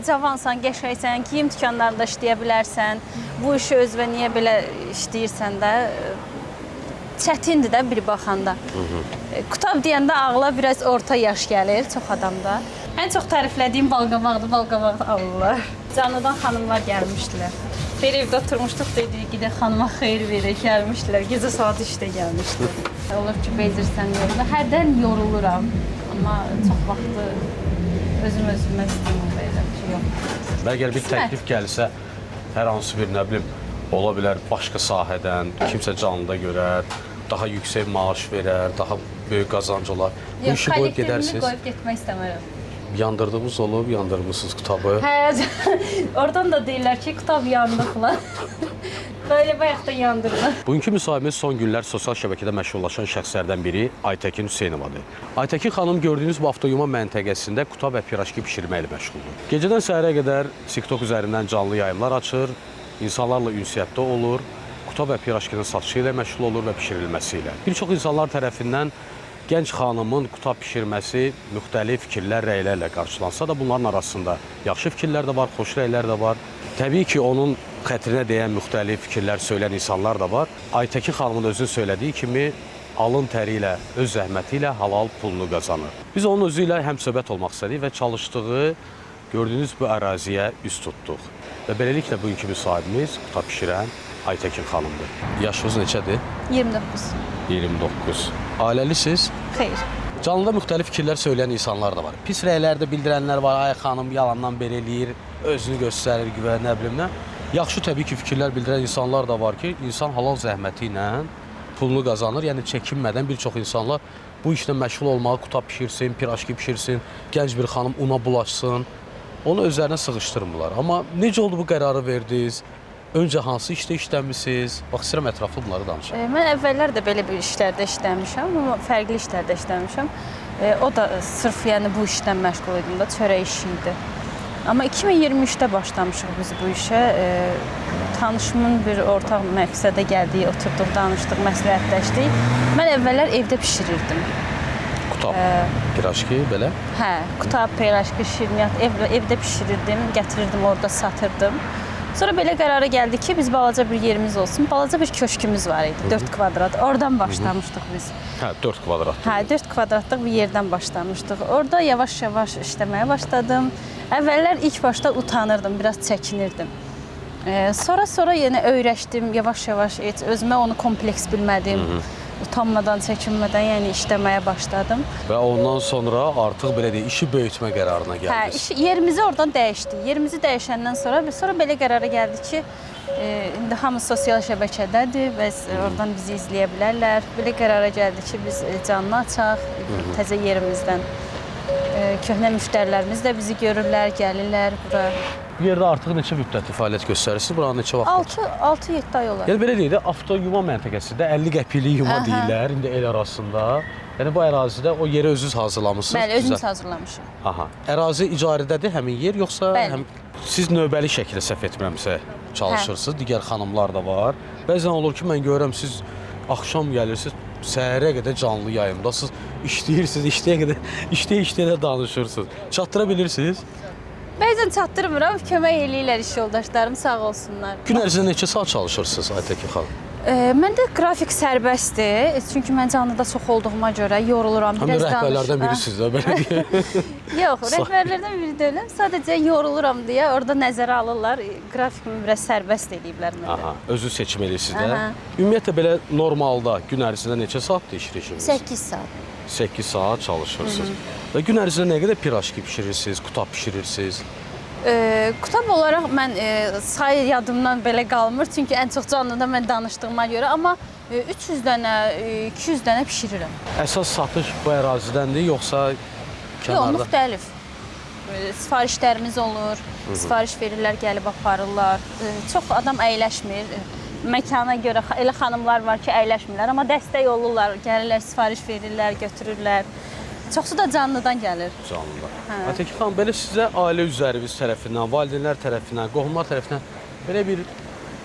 cavansan, qəşəngsən, geyim dükanlarında işləyə bilərsən, bu işi özünə niyə belə işləyirsən də, çətindir də bir baxanda. Qutab deyəndə ağla biraz orta yaş gəlir çox adamda. Ən çox təriflədiyim balqabaqdır, balqabaqdır, Allah. Canlıdan xanımlar gəlmişdilər. Bir evdə oturmuşduq, dedik, gedək xanıma xeyir verək, gəlmişdilər. Gecə saat 3-də gəlmişdi. Olur ki, bezirsən yorulur. Hərdən yoruluram, amma çox vaxtı özümə stimul verirəm ki, yox. Əgər bir təklif gəlsə, hər hansı bir, nə bilim, ola bilər başqa sahədən, kimsə canlıda görər, daha yüksək maaş verər, daha böyük qazanc olar. Bu işi qoyub gedərsiniz. Yox, qoyub getmək istəmərəm. Yandırdığımız olub, yandırmışsınız Qutabı. Hə, oradan da deyirlər ki, Qutab yandıqlar. Böyle bayaqda yandırdı. Bugünkü müsahibimiz son günlər sosial şəbəkədə məşhurlaşan şəxslərdən biri Aytəkin Hüseynovadır. Aytəkin xanım gördüyünüz bu avtoyuma məntəqəsində qutab və piraşki bişirməklə məşğuldur. Gecədən səhərə qədər TikTok üzərindən canlı yayımlar açır, insanlarla ünsiyyətdə olur, qutab və piraşkinin satışı ilə məşğul olur və bişirilməsi ilə. Bir çox insanlar tərəfindən gənc xanımın qutab bişirməsi müxtəlif fikirlər, rəylərlə qarşılansa da bunların arasında yaxşı fikirlər də var, xoş rəylər də var. Təbii ki, onun xətrinə deyən müxtəlif fikirlər söyləyən insanlar da var. Aytəkin xanımın özünün söylədiyi kimi alın təri ilə, öz zəhməti ilə halal pulunu qazanır. Biz onun özü ilə həmsöhbət olmaq istədik və çalışdığı gördüyünüz bu əraziyə üz tutduq. Və beləliklə bugünkü müsahibimiz qutab bişirən Aytəkin xanımdır. Yaşınız neçədir? 29. 29. Ailəlisiz? Xeyr. Canlıda müxtəlif fikirlər söyləyən insanlar da var. Pis rəylər də bildirənlər var. Ay xanım yalandan belə eləyir, özünü göstərir güvə, nə bilim nə. Yaxşı təbii ki, fikirlər bildirən insanlar da var ki, insan halal zəhməti ilə pulunu qazanır. Yəni çəkinmədən bir çox insanlar bu işlə məşğul olmağı, qutab bişirsin, piraşki bişirsin, gənc bir xanım una bulaşsın. Onu özlərinə sığışdırmırlar. Amma necə oldu bu qərarı verdiniz? Öncə hansı işdə işləmisiniz? Bax, istəyirəm ətraflı bunları danışaq. Mən əvvəllər də belə bir işlərdə işləmişəm, amma fərqli işlərdə işləmişəm. O da sırf yəni bu işlə məşğul idim də, çörək işi idi. Amma 2023-də başlamışıq biz bu işə. Tanışımın bir ortaq məqsədə gəldiyi, oturduq, danışdıq, məsləhətləşdik. Mən əvvəllər evdə bişirirdim. Qutab, piraşki belə? Hə, qutab, piraşki, şirniyyat evdə bişirirdim, gətirirdim, orada satırdım. Sonra belə qərara gəldi ki, biz balaca bir yerimiz olsun. Balaca bir köşkümüz var idi, 4 kvadrat. Oradan başlamışdıq biz. Hə, 4 kvadrat. Hə, 4 kvadratlıq bir yerdən başlamışdıq. Orada yavaş-yavaş işləməyə başladım. Əvvəllər ilk başda utanırdım, biraz çəkinirdim. Sonra yenə öyrəşdim, yavaş-yavaş özümə onu kompleks bilmədim. Utanmadan, çəkinmədən yəni işləməyə başladım. Və ondan sonra artıq belə deyək, işi böyütmə qərarına gəldiniz. Hə, yerimizi oradan dəyişdik. Yerimizi dəyişəndən sonra belə qərara gəldi ki, indi hamı sosial şəbəkədədir və oradan bizi izləyə bilərlər. Belə qərara gəldi ki, biz canlı açaq təzə yerimizdən. Köhnə müştərilərimiz də bizi görürlər, gəlirlər bura. Bu yerdə artıq neçə müddətli fəaliyyət göstərirsiniz? Buranın neçə vaxt? 6-7 ay olar. Yəni belə deyək də, avtoyuma məntəqəsində 50 qəpiklik yuma deyirlər, indi el arasında. Yəni bu ərazidə o yeri özünüz hazırlamışsınız? Bəli, özümüz hazırlamışıq. Aha. Ərazi icarədədir həmin yer, yoxsa Bəli. siz növbəli şəkildə səhv etmirəmsə çalışırsınız? Digər xanımlar da var. Bəzən olur ki, mən görürəm siz axşam gəlirsiniz, səhərə qədər canlı yayımdasınız, işləyirsiniz, işləyə-işləyə də danışırsınız. Çatdıra bilirsiniz? Bəzən çatdırmıram, kömək eləyirlər iş yoldaşlarım, sağ olsunlar. Gün ərzində neçə saat çalışırsınız Aytəkin xanım? Məndə qrafik sərbəstdir, çünki mən canlıda çox olduğuma görə yoruluram, biraz danışıram. Həm də rəhbərlərdən birisiniz də, belə deyək. Yox, rəhbərlərdən biri deyiləm, sadəcə yoruluram deyə orada nəzərə alırlar, qrafikimi biraz sərbəst eləyiblər məndə. Aha, özü seçim edirsiniz də. Ümumiyyətlə belə normalda gün ərzində neçə saat işləyir işiniz? 8 saat. 8 saat çalışırsınız. Və gün ərzində nə qədər piraşki bişirirsiniz, qutab bişirirsiniz? Qutab olaraq mən say yadımdan belə qalmır, çünki ən çox canlıda mən danışdığıma görə, amma 300 dənə, 200 dənə bişirirəm. Əsas satış bu ərazidəndir, yoxsa kənarda? Yox, müxtəlif. Sifarişlərimiz olur, sifariş verirlər, gəlib aparırlar. Çox adam əyləşmir. Məkana görə elə xanımlar var ki, əyləşmirlər, amma dəstək olurlar, gəlirlər, sifariş verirlər, götürürlər. Çoxsu da canlıdan gəlir. Canlıdan. Aytəkin xanım, belə sizə ailə üzvləriniz tərəfindən, valideynlər tərəfindən, qohumlar tərəfindən belə bir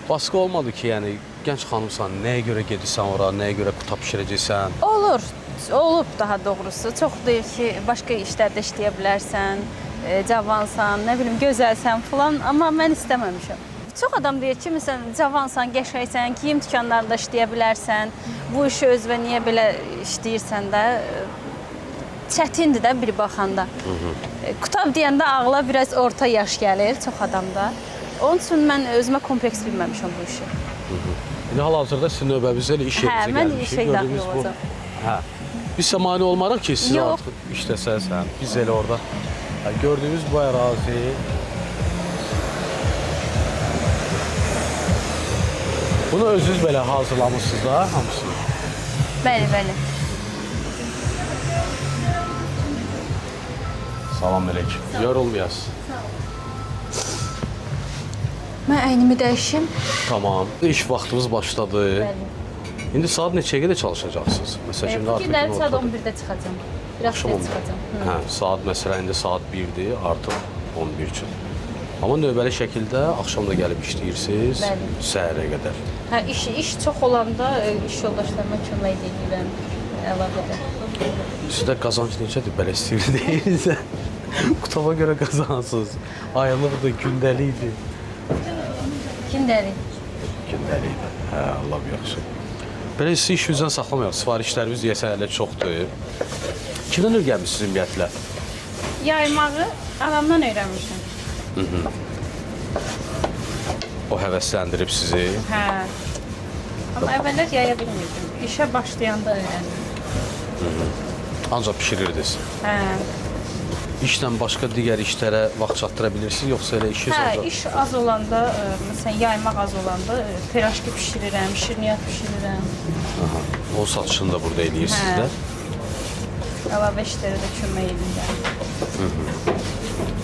baskı olmadı ki, yəni gənc xanımsan, nəyə görə gedirsən ora, nəyə görə qutab bişirəcəksən? Olub daha doğrusu. Çox deyir ki, başqa işlərdə işləyə bilərsən, cavansan, nə bilim, gözəlsən falan, amma mən istəməmişəm. Çox adam deyir ki, məsələn, cavansan, qəşəngsən, geyim dükanlarında işləyə bilərsən, bu işi özünə niyə belə işləyirsən də, çətindir də bir baxanda. Qutab deyəndə ağla biraz orta yaş gəlir çox adamda. Onun üçün mən özümə kompleks bilməmişəm bu işi. İndi hal-hazırda sizin növbəmizdə iş yerinizə gəlmişik. Mən işə daxil olacağam. Hə. Biz isə mane olmarıq ki, siz Yox. artıq işləsəz, biz elə orada. Gördüyünüz bu ərazi bunu özünüz belə hazırlamışsınız da hamısını. Bəli, bəli. Salam əleykum. Yorulmayasınız. Mən əynimi dəyişim. Tamam. İş vaxtımız başladı. Bəli. İndi saat neçəyə qədər çalışacaqsınız? Məsələn, şimdi Bu artıq günləri saat ortada. 11-də çıxacam. Biraz Axşam tez 11. çıxacam. Hə, saat məsələn indi saat 1-dir, artıq 11 üçün. Amma növbəli şəkildə axşam da gəlib işləyirsiniz, Bəli. səhərə qədər. Hə, iş çox olanda iş yoldaşlarıma kömək edirəm əlavədə. Sizdə qazanc necədir? Belə istəyirsinizsə, qutaba görə qazansınız. Aylıqdır, gündəlikdir. Gündəlik. Gündəlikdir. Hə, Allah yaxşı. Belə sizi iş üzrən saxlamayaq. Sifarişləriniz deyəsən hələ çoxdur. Kimdən öyrənmisiniz ümumiyyətlə? Yaymağı anamdan öyrənmişəm. O həvəsləndirib sizi. Hə. Amma əvvəllər yaya bilmirdim. İşə başlayanda öyrəndim. Ancaq bişirirdiniz. Hə. İşlə başqa digər işlərə vaxt çatdıra bilirsiniz, yoxsa elə işiniz Hə, olacaq? iş az olanda, məsələn, yaymaq az olanda pirajki bişirirəm, şirniyyat bişirirəm. Aha. O satışını da burada eləyirsiniz Hə. də. Əlavə işlərə də kömək edirəm.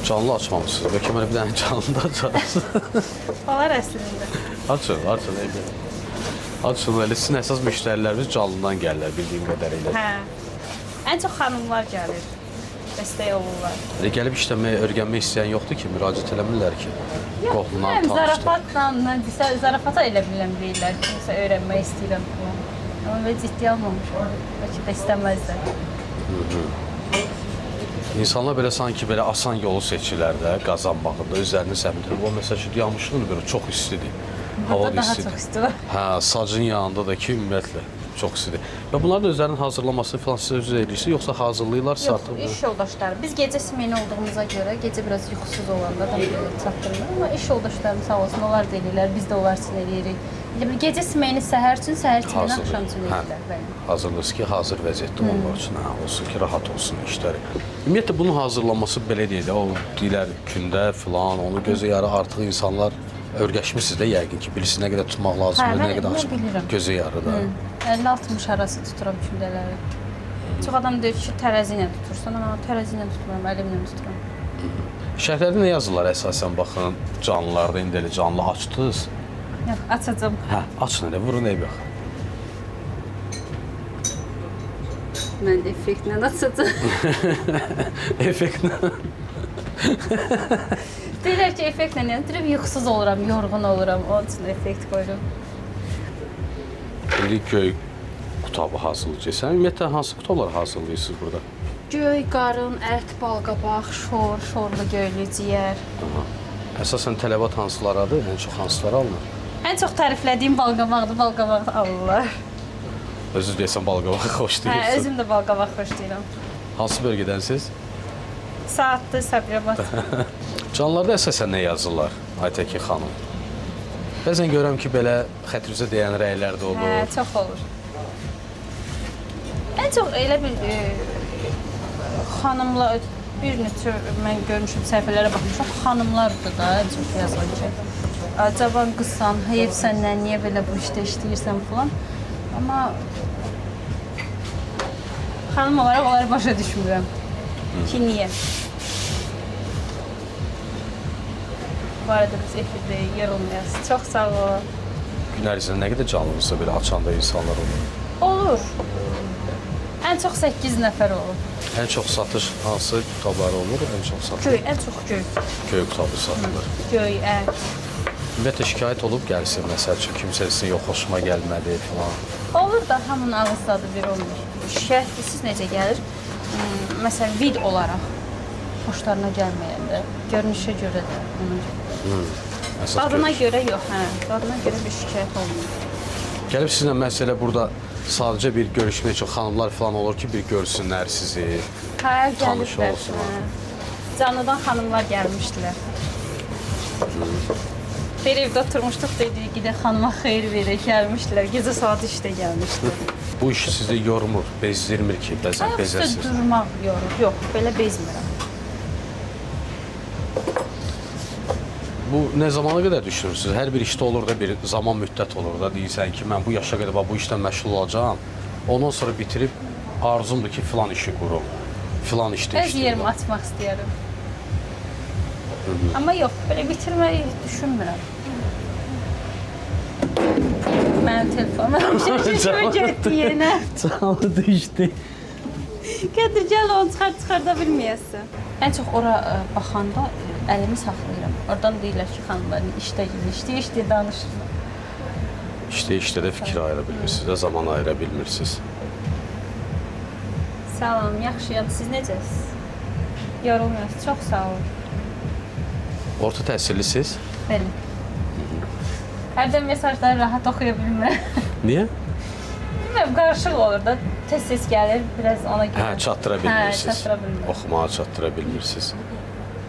Canlı açmamışsınız. Bəlkə mənə bir dənə canlı da açarsınız. Olar əslində. Açın, elə. Açın, elə sizin əsas müştəriləriniz canlıdan gəlirlər, bildiyim qədərilə. Hə. Ən çox xanımlar gəlir. Dəstək olurlar. Elə gəlib işləməyə, öyrənmək istəyən yoxdur ki, müraciət eləmirlər ki, qohumdan Həm tanışdı. zarafatla, nədirsə, zarafata elə biləm deyirlər ki, məsələn, öyrənmək istəyirəm falan. Amma belə ciddi almamışam. Bəlkə də istəməzlər. İnsanlar belə sanki belə asan yolu seçirlər də qazanmağında, özlərini səmdir. O məsəl üçün yamışlığın görə çox istidir. Hava Burada da daha istidir. çox isti var. Hə, sacın yanında da ki, ümumiyyətlə çox istidir. Və bunların özlərinin hazırlaması falan siz özünüz eləyirsiniz, yoxsa hazırlayırlar Yox, satıb? iş yoldaşları. Biz gecə smeni olduğumuza görə gecə biraz yuxusuz olanda da çatdırılır. Amma iş yoldaşlarım sağ olsun, onlar da eləyirlər, biz də onlar üçün eləyirik. Gecə smeni səhər üçün, səhər üçün axşam üçün eləyirlər. Bəli. Hazırlığınız ki, hazır vəziyyətdə onlar üçün, olsun ki, rahat olsun işləri. Ümumiyyətlə, bunun hazırlanması belə deyil, o deyilər gündə filan, onu gözə yarı artıq insanlar öyrəşmişsiniz də yəqin ki, bilirsiniz nə qədər tutmaq lazımdır, nə qədər açıq gözə yarı da. 50-60 arası tuturam kündələri. Çox adam deyir ki, tərəzi ilə tutursan, amma tərəzi ilə tutmuram, əlimlə tuturam. Şərhlərdə nə yazırlar əsasən, baxın, canlılarda indi elə canlı açdınız. Yox, açacağım. Hə, açın elə, vurun eyb yox. Mən effektlə açacağım. Effektlə. Deyirlər ki, effektlə deyirəm, yuxusuz oluram, yorğun oluram, onun üçün effekt qoyuram. İndi göy qutabı hazırlayacaqsan. Ümumiyyətlə, hansı qutabları hazırlayırsınız burada? Göy, qarın, ət, balqabaq, şor, şorlu göylü, ciyər. Əsasən tələbat hansılarıdır, ən çox hansıları alınır? Ən çox təriflədiyim balqabaqdır, balqabaq alırlar. Özünüz deyəsən balqabağı Hə, xoşlayırsınız. özüm də balqabaq xoşlayıram. Hansı bölgədənsiz? Saatlı, Sabirabad. Canlılarda əsasən nə yazırlar, Aytəkin xanım? Bəzən görürəm ki, belə xətrinizə deyən rəylər də olur. Hə, çox olur. Ən çox elə bir xanımla bir neçə mən görmüşəm səhifələrə baxmışam, xanımlardır da ən çox yazılan ki. Cavan qızsan, heyf səndən, niyə belə bu işdə işləyirsən falan. Amma xanım olaraq onları başa düşmürəm ki, niyə? Bu arada biz efirdə yorulmayasınız. Çox sağ olun. Gün ərzində nə qədər canlınızda belə açanda insanlar olur? Olur. Ən çox 8 nəfər olur. Ən çox satış hansı qutabları olur? Ən çox satış? Göy, ən çox göy. Göy qutabı satılır. Göy, ət. Ümumiyyətlə şikayət olub gəlsin, məsəl üçün kimsə sizin yox xoşuma gəlmədi falan. Olur da hamının ağız tadı bir olmur. Şikayət siz necə gəlir? Məsələn, vid olaraq xoşlarına gəlməyə görünüşə görə də. Ona görə. Əsas Dadına görüş. görə yox, hə. Dadına görə bir şikayət olmur. Gəlib sizinlə məsələ burada sadəcə bir görüşmək üçün xanımlar falan olur ki, bir görsünlər sizi. Hə, Tanış gəliblər. olsunlar. Hə. Canlıdan xanımlar gəlmişdilər. Bir evdə oturmuşduq, dedik, gedək xanıma xeyir verək, gəlmişdilər. Gecə saat 3-də gəlmişdi. Bu iş sizi yormur, bezdirmir ki, bəzən Ayaq üstə bezəsiniz. durmaq yorur. Yox, belə bezmirəm. Bu nə zamana qədər düşünürsünüz? Hər bir işdə olur da bir zaman müddət olur da deyirsən ki, mən bu yaşa qədər bu işdən məşğul olacağam. Ondan sonra bitirib arzumdur ki, filan işi qurum, filan işdə Öz yerimi işləyim. açmaq istəyirəm. Amma yox, belə bitirməyi düşünmürəm. Mənim telefonum şişmə getdi yenə. Canlı düşdü. Qədir, gəl onu çıxarda bilməyəsən. Ən çox ora baxanda əlimi saxlayıram. Oradan deyirlər ki, xanımların işdə danışırlar. İşdə də fikir ayıra bilmirsiniz, də zaman ayıra bilmirsiniz. Salam, yaxşıyam. Siz necəsiz? Yorulmuyorsunuz. Çox sağ olun. Orta təhsillisiniz? Bəli. Hərdən mesajları rahat oxuya bilmirəm. Niyə? Bilmirəm, qarışıq olur da. Tez-tez gəlir, biraz ona görə. Hə, çatdıra bilmirsiniz. Hə, çatdıra bilmirəm. Oxumağa çatdıra bilmirsiniz.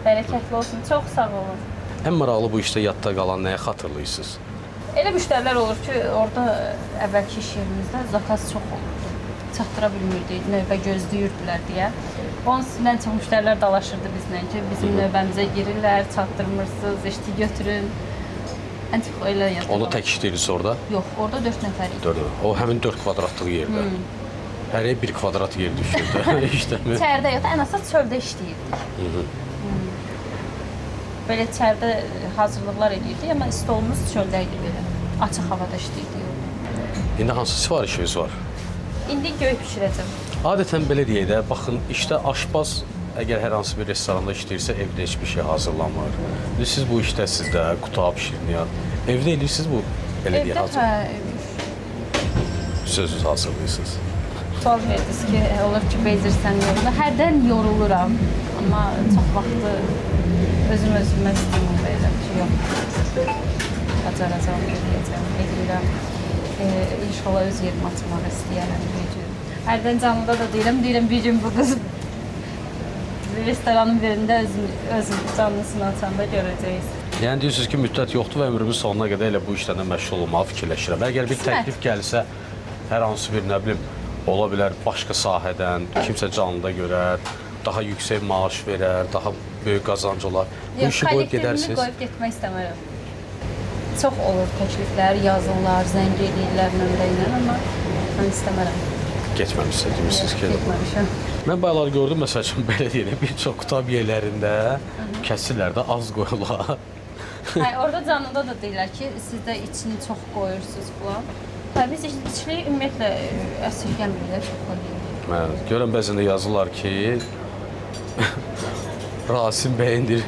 Bərəkətli olsun. Çox sağ olun. Ən maraqlı bu işdə yadda qalan nəyə xatırlayırsınız? Elə müştərilər olur ki, orada əvvəlki iş yerimizdə zakaz çox olurdu. Çatdıra bilmirdik, növbə gözləyirdilər deyə. Onun üstündən çox müştərilər dalaşırdı bizlə ki, bizim növbəmizə girirlər, çatdırmırsınız, işi götürün. Ən çox elə yadda Onu qalır. tək işləyirsiniz orada? Yox, orada 4 nəfər idi. O həmin 4 kvadratlıq yerdə. Hərəyə 1 kvadrat yer düşürdü. İşləmir. İçəridə yox, ən əsas çöldə işləyirdik. Belə içəridə hazırlıqlar edirdik, amma stolumuz çöldə idi belə. Açıq havada işləyirdik orada. İndi hansı sifarişiniz var? İndi göy bişirəcəm. Adətən belə deyək də, baxın, işdə aşpaz əgər hər hansı bir restoranda işləyirsə, evdə heç bir şey hazırlamır. Siz bu işdəsiz də, qutab, şirniyyat. Evdə edirsiniz bu, belə deyək, Evdə hazır. Sözünüz hazırlayırsınız. Sual verdiniz ki, olur ki, bezirsən yorulur. Hərdən yoruluram, amma çox vaxtı özümə stimul verirəm ki, yox, bacaracağım, edirəm. İnşallah öz yerimi açmaq istəyərəm bir gün. Hərdən canlıda da deyirəm bir gün bu qız restoranın birində öz canlısını açanda görəcəyiz. Yəni deyirsiniz ki, müddət yoxdur və ömrümün sonuna qədər elə bu işlərlə məşğul olmağı fikirləşirəm. Əgər bir təklif gəlsə, hər hansı bir, nə bilim, ola bilər başqa sahədən, kimsə canlıda görər, daha yüksək maaş verər, daha böyük qazanc olar. Bu işi qoyub kollektivimi gedərsiniz. qoyub getmək istəmərəm. Çox olur təkliflər, yazırlar, zəng edirlər nömrə ilə, amma mən istəmərəm. Getməmişsiniz, demişsiniz ki. Getməmişəm. Mən bayaqlar gördüm, məsəl üçün, belə deyək, bir çox qutab yerlərində kəsirlər də az qoyurlar. Hayır, orada canlıda da deyirlər ki, siz də içini çox qoyursunuz falan. Hə, biz içliyi ümumiyyətlə əsirgəmirik, çox qoyuruq. Mən görəm bəzən də yazırlar ki, Rasim bəyindir,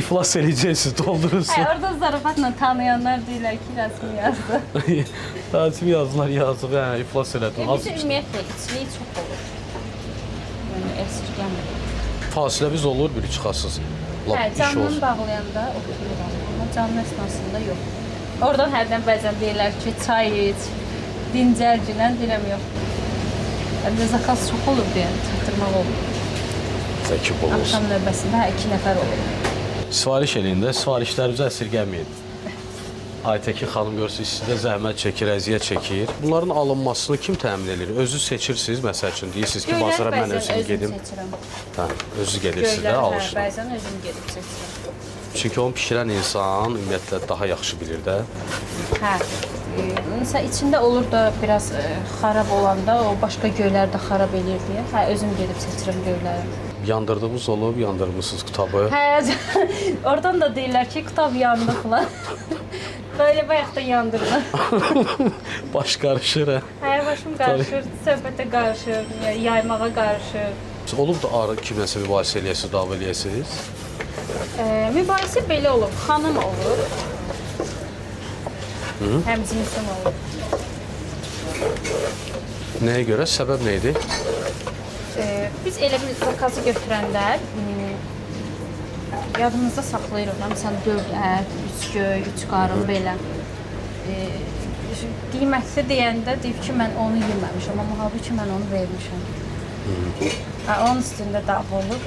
iflas edəcəksiniz, doldurursunuz. Hayır, orada zarafatla tanıyanlar deyirlər ki, rəsmi yazdı. Rasim yazdılar, yazıq, hə, iflas elədim. Bizdə ümumiyyətlə içliyi çox olur. Yəni əsirgəmirik. Fasiləmiz olur, bir çıxasınız. Hə, canlını bağlayanda otururam, amma canlı əsnasında yox. Oradan hərdən bəzən deyirlər ki, çay iç, dincəl günən, deyirəm yox. Həm də zakaz çox olur deyə, çatdırmaq olur. Zəkib olursun. Axşam növbəsində 2 nəfər olur. Sifariş eləyin də, sifarişlərinizi əsirgəməyin. Aytəkin xanım görürsünüz, sizdə zəhmət çəkir, əziyyət çəkir. Bunların alınmasını kim təmin edir? Özünüz seçirsiniz, məsəl üçün deyirsiniz ki, bazara mən özüm gedim. seçirəm. Hə, özünüz gedirsiniz də, Hə, alışın. bəzən özüm gedib seçirəm. Çünki onu pişirən insan ümumiyyətlə daha yaxşı bilir də. Hə, məsələn, içində olur da biraz xarab olanda, o başqa göylər də xarab eləyir deyə. Hə, özüm gedib seçirəm göyləri. Yandırdığınız olub, yandırmısınız qutabı. Hə, oradan da deyirlər ki, qutab yandı falan. Böyle bayaq da yandırdı. Baş qarışır, hə. Hə, başım qarışır, söhbətə qarışır, yaymağa qarışır. Olub da arı kimləsə mübahisə eləyəsiniz, dava eləyəsiniz? Mübahisə belə olur, xanım olur. Həm cinsim olur. Nəyə görə? Səbəb nə idi? Biz elə bir zakazı götürəndə yadımızda saxlayırıq. Məsələn, 4 ət, 3 göy, 3 qarın belə. Qiymətli deyəndə deyib ki, mən onu yeməmişəm, amma halbuki mən onu vermişəm. Onun üstündə dağ olub.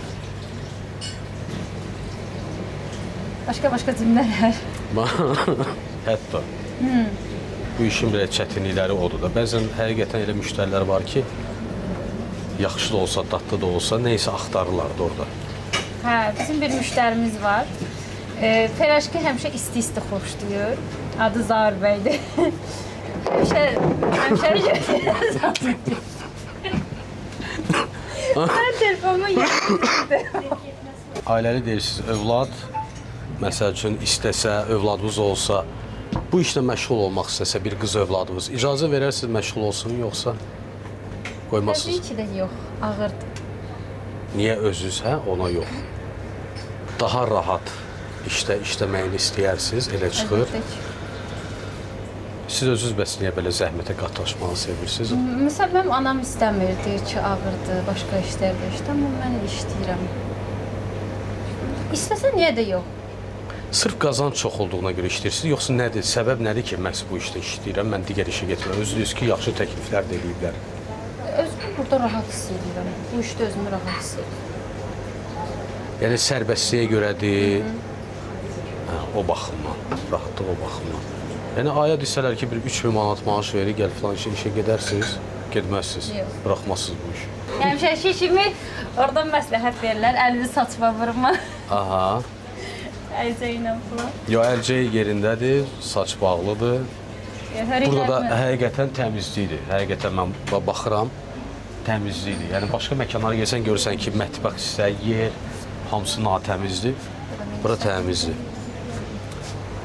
Başqa cimlələr. Hətta bu işin belə çətinlikləri odur da. Bəzən həqiqətən elə müştərilər var ki, yaxşı da olsa, dadlı da olsa, neysə axtarırlar da orada. Hə, bizim bir müştərimiz var. Pirajki həmişə isti-isti xoşlayır. Adı Zahir bəydir. Həmişə Mən telefonumu yedim. Ailəli deyirsiniz, övlad, məsəl üçün istəsə, övladınız olsa, bu işlə məşğul olmaq istəsə bir qız övladınız, icazə verərsiniz məşğul olsun, yoxsa qoymazsınız? Təbii ki də yox, ağırdır. Niyə özünüz, hə? Ona yox. Daha rahat işləməyini istəyirsiniz, elə çıxır. Əlbəttə ki. Siz özünüz bəs niyə belə zəhmətə qatlaşmağı sevirsiniz? Məsələn, mənim anam istəmir, deyir ki, ağırdır, başqa işlərdə işləyir, amma mən işləyirəm. İstəsə niyə də yox? Sırf qazanc çox olduğuna görə işləyirsiniz, yoxsa nədir? Səbəb nədir ki, məhz bu işdə işləyirəm, mən digər işə getmirəm. Özünüz ki, yaxşı təkliflər də eləyiblər. Özümü burada rahat hiss edirəm. Bu işdə özümü rahat hiss edirəm. Yəni sərbəstliyə görədir. O baxımdan, rahatlıq o baxımdan. Yəni aya desələr ki, bir 3000 manat maaş verir, gəl filan işə gedərsiniz, getməzsiniz, buraxmazsınız bu işi. Həmişəki kimi oradan məsləhət verirlər, əlini saçma vurma. Aha. Əlcə ilə falan. Yo, əlcək yerindədir, saç bağlıdır. Burada da həqiqətən təmizlikdir. Həqiqətən mən baxıram, təmizlikdir. Yəni başqa məkanlara gəlsən görürsən ki, mətbəx hissəsi, yer, hamısı natəmizdir. Bura təmizdir.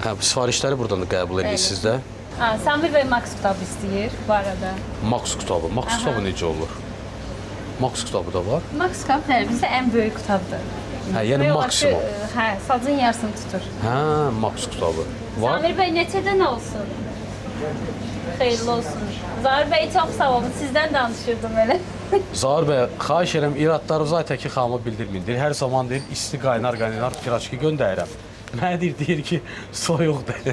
Hə, sifarişləri buradan da qəbul edirsiniz də. Samir bəy Max kitabı istəyir bu arada. Max kitabı. Max kitabı necə olur? Max kitabı da var. Max kitabı da bizdə ən böyük kitabdır. Hə, yəni maksimum. Hə, sacın yarısını tutur. Hə, Max kitabı. Var. Samir bəy neçədən olsun? Xeyirli olsun. Zahir bəy çox sağ olun. Sizdən danışırdım elə. Zahir bəy, xahiş edirəm iradlarınızı Aytəkin xanıma bildirməyin. Deyir, hər zaman deyir, isti qaynar pirajki göndərirəm. Mənə deyir ki, soyuqdur.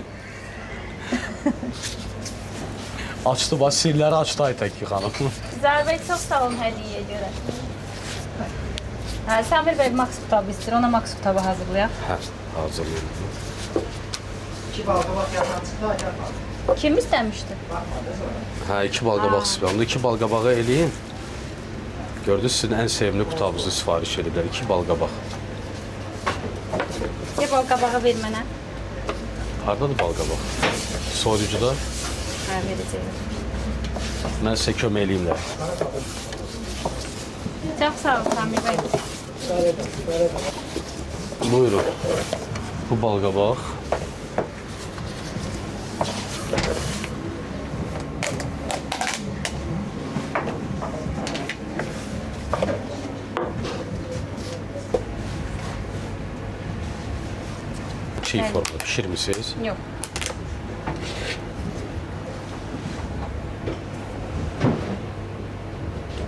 Açdı, bax, sirləri açdı Aytəkin xanım. Zahir bəy çox sağ olun hədiyyəyə görə. Hə, Samir bəy Max kitabı istəyir, ona Max kitabı hazırlayaq. Hə, hazırlayın. 2 balqabaq yazan çıxdı, Kim istəmişdi? Hə, 2 balqabaq sifariş. 2 balqabağı eləyin. Gördünüz, sizin ən sevimli qutabınızı sifariş ediblər. 2 balqabaq. Balqabağı ver mənə. Hardadır balqabaq? Soyucuda. Hə, verəcəyəm. Mən sizə kömək eləyim də. Çox sağ ol Samir bəy. Buyurun. Bu balqabaq. Çiğ formda pişirmişsiniz. Yox.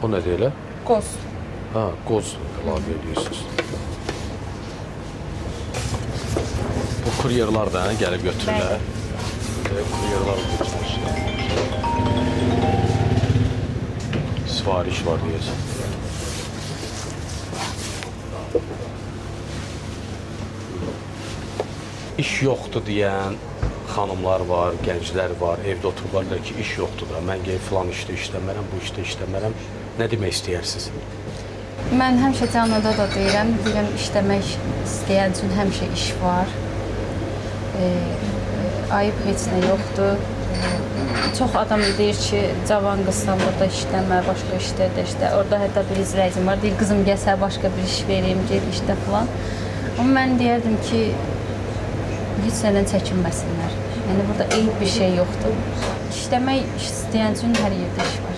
O nədir elə? Qoz. Ha, qoz əlavə ediyorsunuz. Bu kuryerlər də gəlib götürürlər. Kuryerlər götürür. Sifariş var deyəcək. İş yoxdur deyən xanımlar var, gənclər var, evdə otururlar ki, iş yoxdur da, mən gəlib filan işdə işləmərəm, bu işdə işləmərəm. Nə demək istəyirsiniz? Mən həmişə canlıda da deyirəm, işləmək istəyən üçün həmişə iş var. Ayıb heç nə yoxdur. Çox adam deyir ki, cavan qızsan burada işləmə, başqa işlərdə işlə. Orada hətta bir izləyicim var, deyir, qızım gəlsə başqa bir iş vereyim, gel işlə filan. Amma mən deyərdim ki, heç nədən çəkinməsinlər. Yəni burada eyib bir şey yoxdur. İşləmək istəyən üçün hər yerdə iş var.